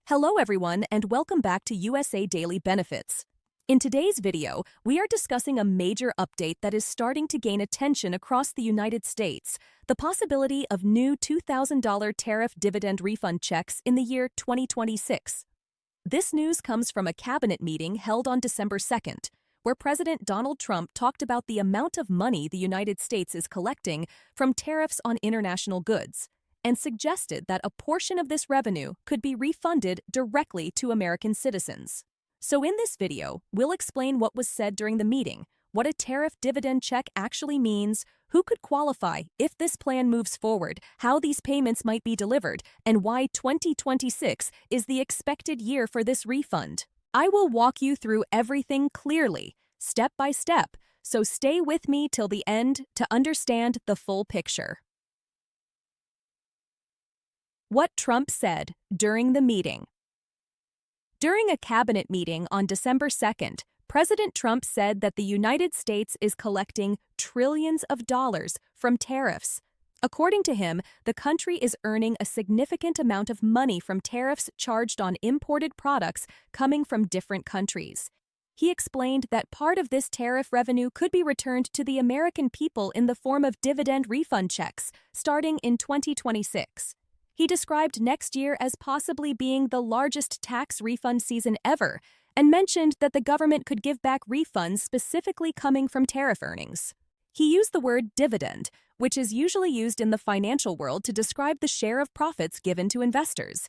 Hello everyone and welcome back to USA Daily Benefits. In today's video, we are discussing a major update that is starting to gain attention across the United States, the possibility of new $2,000 tariff dividend refund checks in the year 2026. This news comes from a cabinet meeting held on December 2nd, where President Donald Trump talked about the amount of money the United States is collecting from tariffs on international goods, and suggested that a portion of this revenue could be refunded directly to American citizens. So in this video, we'll explain what was said during the meeting, what a tariff dividend check actually means, who could qualify if this plan moves forward, how these payments might be delivered, and why 2026 is the expected year for this refund. I will walk you through everything clearly, step by step, so stay with me till the end to understand the full picture. What Trump said during the meeting. During a cabinet meeting on December 2nd, President Trump said that the United States is collecting trillions of dollars from tariffs. According to him, the country is earning a significant amount of money from tariffs charged on imported products coming from different countries. He explained that part of this tariff revenue could be returned to the American people in the form of dividend refund checks, starting in 2026. He described next year as possibly being the largest tax refund season ever, and mentioned that the government could give back refunds specifically coming from tariff earnings. He used the word dividend, which is usually used in the financial world to describe the share of profits given to investors.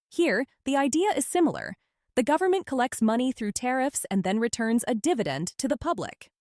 Here, the idea is similar. The government collects money through tariffs and then returns a dividend to the public.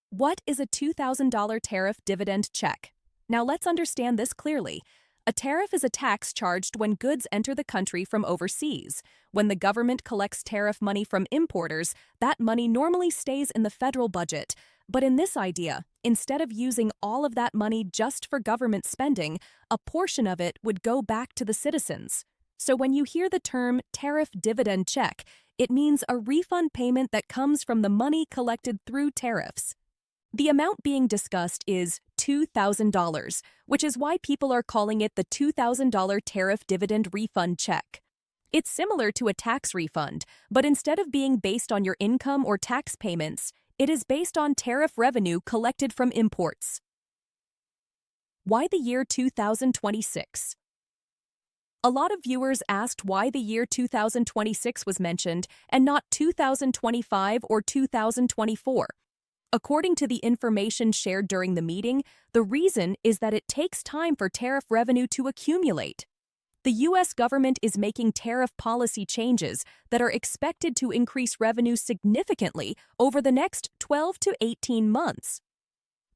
What is a $2,000 tariff dividend check? Now let's understand this clearly. A tariff is a tax charged when goods enter the country from overseas. When the government collects tariff money from importers, that money normally stays in the federal budget. But in this idea, instead of using all of that money just for government spending, a portion of it would go back to the citizens. So when you hear the term tariff dividend check, it means a refund payment that comes from the money collected through tariffs. The amount being discussed is $2,000, which is why people are calling it the $2,000 tariff dividend refund check. It's similar to a tax refund, but instead of being based on your income or tax payments, it is based on tariff revenue collected from imports. Why the year 2026? A lot of viewers asked why the year 2026 was mentioned and not 2025 or 2024. According to the information shared during the meeting, the reason is that it takes time for tariff revenue to accumulate. The U.S. government is making tariff policy changes that are expected to increase revenue significantly over the next 12 to 18 months.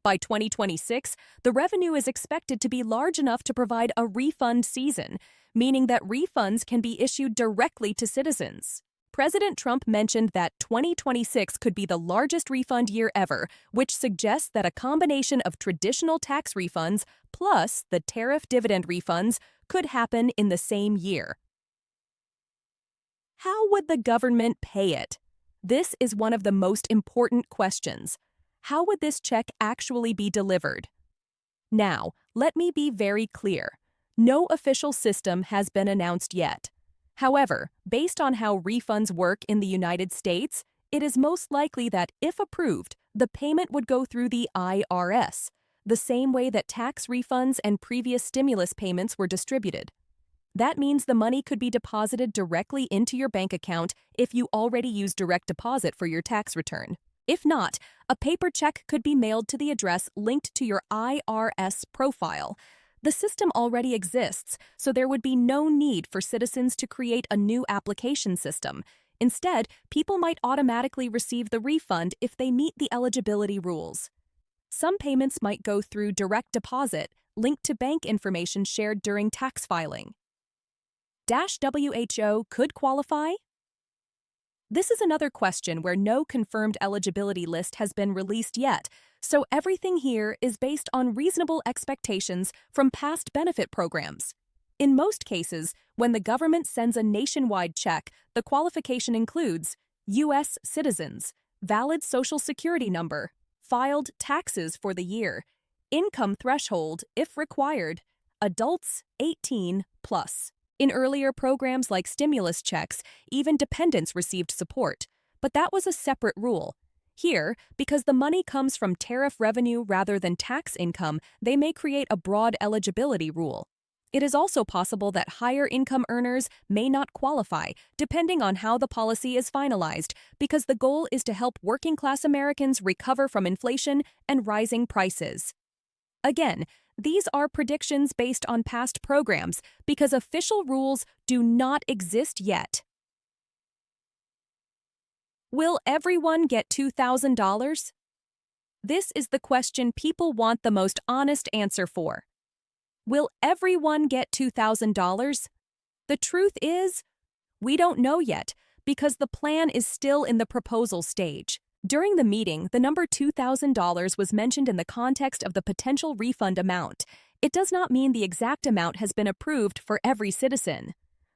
By 2026, the revenue is expected to be large enough to provide a refund season, meaning that refunds can be issued directly to citizens. President Trump mentioned that 2026 could be the largest refund year ever, which suggests that a combination of traditional tax refunds plus the tariff dividend refunds could happen in the same year. How would the government pay it? This is one of the most important questions. How would this check actually be delivered? Now, let me be very clear. No official system has been announced yet. However, based on how refunds work in the United States, it is most likely that, if approved, the payment would go through the IRS, the same way that tax refunds and previous stimulus payments were distributed. That means the money could be deposited directly into your bank account if you already use direct deposit for your tax return. If not, a paper check could be mailed to the address linked to your IRS profile. The system already exists, so there would be no need for citizens to create a new application system. Instead, people might automatically receive the refund if they meet the eligibility rules. Some payments might go through direct deposit, linked to bank information shared during tax filing. WHO could qualify? This is another question where no confirmed eligibility list has been released yet, so everything here is based on reasonable expectations from past benefit programs. In most cases, when the government sends a nationwide check, the qualification includes U.S. citizens, valid Social Security number, filed taxes for the year, income threshold if required, adults 18 plus. In earlier programs like stimulus checks, even dependents received support. But that was a separate rule. Here, because the money comes from tariff revenue rather than tax income, they may create a broad eligibility rule. It is also possible that higher income earners may not qualify, depending on how the policy is finalized, because the goal is to help working-class Americans recover from inflation and rising prices. Again, these are predictions based on past programs because official rules do not exist yet. Will everyone get $2,000? This is the question people want the most honest answer for. Will everyone get $2,000? The truth is, we don't know yet because the plan is still in the proposal stage. During the meeting, the number $2,000 was mentioned in the context of the potential refund amount. It does not mean the exact amount has been approved for every citizen.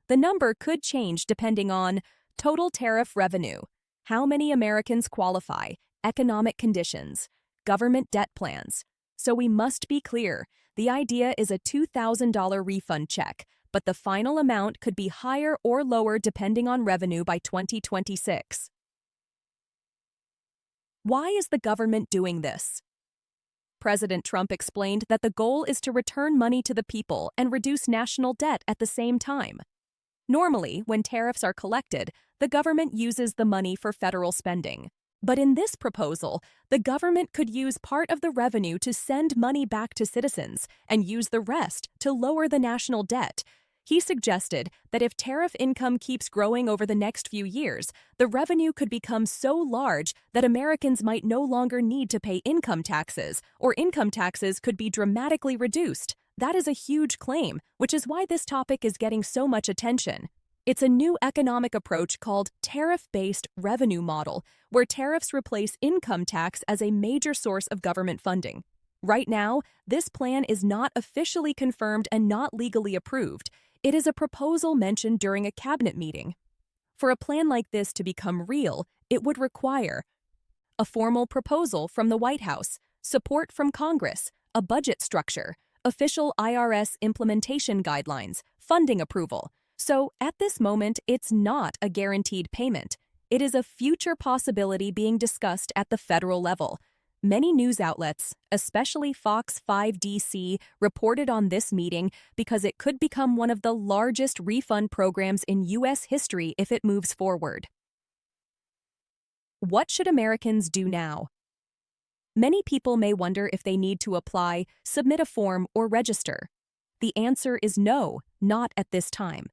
The number could change depending on total tariff revenue, how many Americans qualify, economic conditions, government debt plans. So we must be clear, the idea is a $2,000 refund check, but the final amount could be higher or lower depending on revenue by 2026. Why is the government doing this? President Trump explained that the goal is to return money to the people and reduce national debt at the same time. Normally, when tariffs are collected, the government uses the money for federal spending. But in this proposal, the government could use part of the revenue to send money back to citizens and use the rest to lower the national debt. He suggested that if tariff income keeps growing over the next few years, the revenue could become so large that Americans might no longer need to pay income taxes, or income taxes could be dramatically reduced. That is a huge claim, which is why this topic is getting so much attention. It's a new economic approach called tariff-based revenue model, where tariffs replace income tax as a major source of government funding. Right now, this plan is not officially confirmed and not legally approved. It is a proposal mentioned during a cabinet meeting. For a plan like this to become real, it would require a formal proposal from the White House, support from Congress, a budget structure, official IRS implementation guidelines, funding approval. So, at this moment, it's not a guaranteed payment. It is a future possibility being discussed at the federal level. Many news outlets, especially Fox 5 DC, reported on this meeting because it could become one of the largest refund programs in U.S. history if it moves forward. What should Americans do now? Many people may wonder if they need to apply, submit a form, or register. The answer is no, not at this time.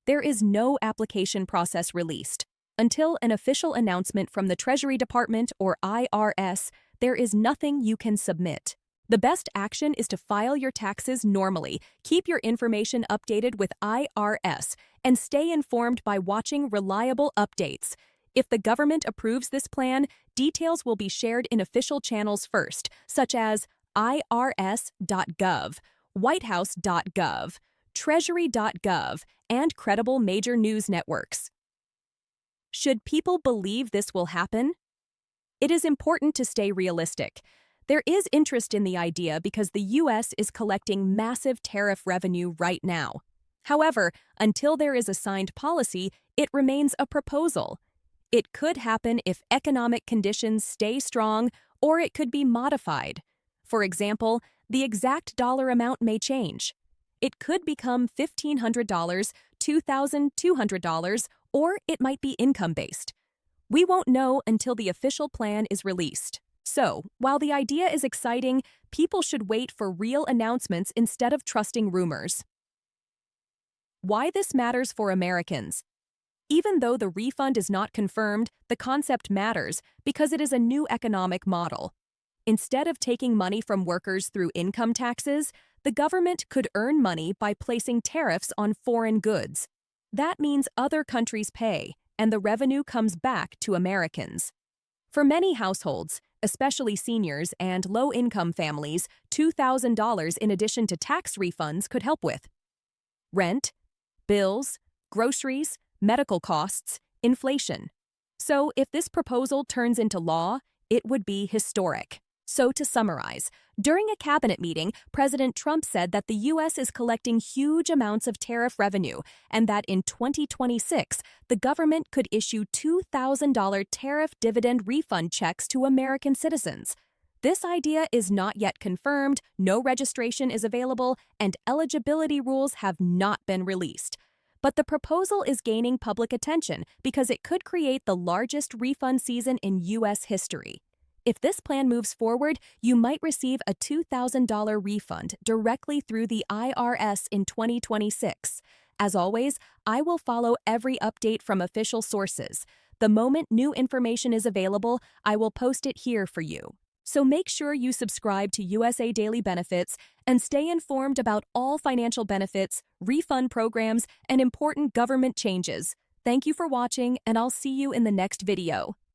There is no application process released. Until an official announcement from the Treasury Department or IRS, there is nothing you can submit. The best action is to file your taxes normally, keep your information updated with IRS, and stay informed by watching reliable updates. If the government approves this plan, details will be shared in official channels first, such as irs.gov, whitehouse.gov, treasury.gov, and credible major news networks. Should people believe this will happen? It is important to stay realistic. There is interest in the idea because the U.S. is collecting massive tariff revenue right now. However, until there is a signed policy, it remains a proposal. It could happen if economic conditions stay strong, or it could be modified. For example, the exact dollar amount may change. It could become $1,500, $2,200, or it might be income-based. We won't know until the official plan is released. So, while the idea is exciting, people should wait for real announcements instead of trusting rumors. Why this matters for Americans? Even though the refund is not confirmed, the concept matters because it is a new economic model. Instead of taking money from workers through income taxes, the government could earn money by placing tariffs on foreign goods. That means other countries pay, and the revenue comes back to Americans. For many households, especially seniors and low-income families, $2,000 in addition to tax refunds could help with rent, bills, groceries, medical costs, inflation. So if this proposal turns into law, it would be historic. So to summarize, during a cabinet meeting, President Trump said that the U.S. is collecting huge amounts of tariff revenue and that in 2026, the government could issue $2,000 tariff dividend refund checks to American citizens. This idea is not yet confirmed, no registration is available, and eligibility rules have not been released. But the proposal is gaining public attention because it could create the largest refund season in U.S. history. If this plan moves forward, you might receive a $2,000 refund directly through the IRS in 2026. As always, I will follow every update from official sources. The moment new information is available, I will post it here for you. So make sure you subscribe to USA Daily Benefits and stay informed about all financial benefits, refund programs, and important government changes. Thank you for watching, and I'll see you in the next video.